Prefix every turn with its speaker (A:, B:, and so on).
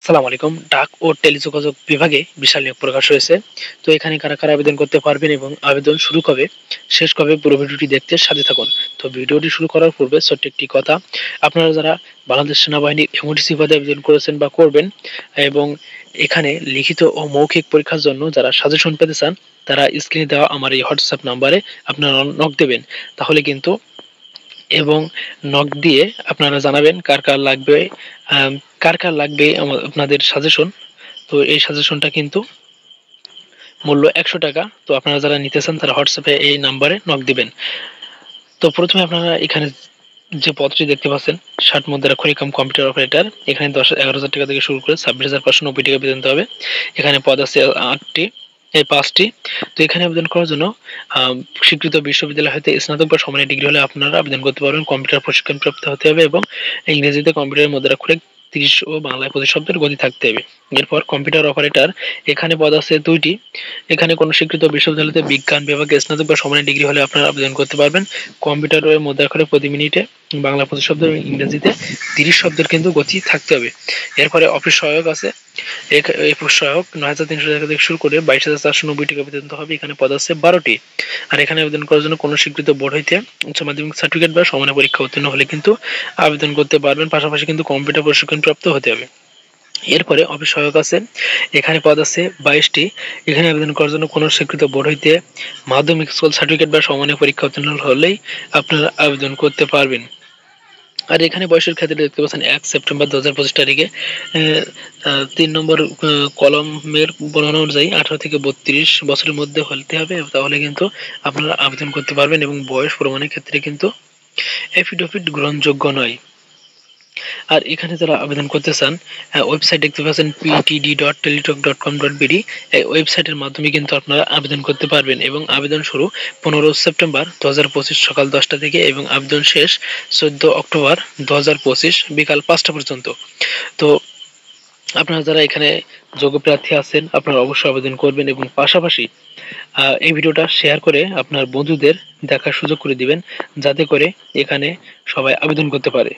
A: আসসালামু আলাইকুম। ডাক ও টেলিযোগাযোগ বিভাগে বিশাল নিয়োগ প্রকাশ হয়েছে। তো এখানে কারা কারা আবেদন করতে পারবেন এবং আবেদন শুরু কবে, শেষ কবে, পুরো ভিডিওটি দেখতে সাথে থাকুন। তো ভিডিওটি শুরু করার পূর্বে ছোট্ট একটি কথা, আপনারা যারা বাংলাদেশ সেনাবাহিনীর এমওডিসি পদে আবেদন করেছেন বা করবেন এবং এখানে লিখিত ও মৌখিক পরীক্ষার জন্য যারা সাজেশন পেতে চান, তারা স্ক্রিনে দেওয়া আমার এই হোয়াটসঅ্যাপ নাম্বারে আপনারা নক দেবেন। তাহলে কিন্তু এবং নক দিয়ে আপনারা জানাবেন কার কার লাগবে, আম কার কার লাগবে আপনাদের সাজেশন। তো এই সাজেশনটা কিন্তু মূল্য ৳১০০। তো আপনারা যারা নিতে চান তারা হোয়াটসঅ্যাপে এই নাম্বারে নক দিবেন। তো প্রথমে আপনারা এখানে যে পদটি দেখতে পাচ্ছেন, ৬০ মুদ্রাক্ষর কাম কম্পিউটার অপারেটর, এখানে ১০-১১,০০০ থেকে শুরু করে ২৬,৫৯০ বেতন দিতে হবে। এখানে পদ আছে ৮টি, এই ৫টি। তো এখানে আবেদন করার জন্য স্বীকৃত বিশ্ববিদ্যালয় হতে স্নাতক বা সমানের ডিগ্রি হলে আপনারা আবেদন করতে পারবেন। কম্পিউটার প্রশিক্ষণপ্রাপ্ত হতে হবে এবং ইংরেজিতে কম্পিউটারের মুদ্রাক্ষরে ৩০ ও বাংলায় ২৫ শব্দের গতি থাকতে হবে। এরপর কম্পিউটার অপারেটর, এখানে পদ আছে ২টি। এখানে কোনো স্বীকৃত বিশ্ববিদ্যালয়তে বিজ্ঞান বিভাগে স্নাতক বা সমানের ডিগ্রি হলে আপনারা আবেদন করতে পারবেন। কম্পিউটারের মুদ্রাক্ষরে প্রতি মিনিটে বাংলা ২৫ শব্দ এবং ইংরেজিতে ৩০ শব্দের কিন্তু গতি থাকতে হবে। এরপরে অফিস সহায়ক আছে। এই সহায়ক ৯,৩০০ টাকা থেকে শুরু করে ২২,৪৯০ টাকা বেতন হবে। এখানে পদ আছে ১২টি। আর এখানে আবেদন করার জন্য কোনো স্বীকৃত বোর্ড হইতে উচ্চ মাধ্যমিক সার্টিফিকেট বা সমানের পরীক্ষা উত্তীর্ণ হলে কিন্তু আবেদন করতে পারবেন। পাশাপাশি কিন্তু কম্পিউটার প্রশিক্ষণপ্রাপ্ত হতে হবে। এরপরে অফিস সহায়ক আছে। এখানে পদ আছে ২২টি। এখানে আবেদন করার জন্য কোনো স্বীকৃত বোর্ড হইতে মাধ্যমিক স্কুল সার্টিফিকেট বা সমানের পরীক্ষা উত্তীর্ণ হলেই আপনারা আবেদন করতে পারবেন। আর এখানে বয়সের ক্ষেত্রে দেখতে পাচ্ছেন ১ সেপ্টেম্বর ২০২৫ তারিখে ৩ নম্বর কলমের বর্ণনা অনুযায়ী ১৮ থেকে ৩২ বছরের মধ্যে হতে হবে। তাহলে কিন্তু আপনারা আবেদন করতে পারবেন এবং বয়স প্রমাণের ক্ষেত্রে কিন্তু এফিডেভিট গ্রহণযোগ্য নয়। আর এখানে যারা আবেদন করতে চান, ওয়েবসাইট দেখতে পাচ্ছেন ptd.teletalk.com.bd, এই ওয়েবসাইটের মাধ্যমে কিন্তু আপনারা আবেদন করতে পারবেন এবং আবেদন শুরু ১৫ সেপ্টেম্বর ২০২৫ সকাল ১০টা থেকে এবং আবেদন শেষ ১৪ অক্টোবর ২০২৫ বিকাল ৫টা পর্যন্ত। তো আপনারা যারা এখানে যোগ্য প্রার্থী আছেন আপনারা অবশ্যই আবেদন করবেন এবং পাশাপাশি এই ভিডিওটা শেয়ার করে আপনার বন্ধুদের দেখার সুযোগ করে দিবেন, যাতে করে এখানে সবাই আবেদন করতে পারে।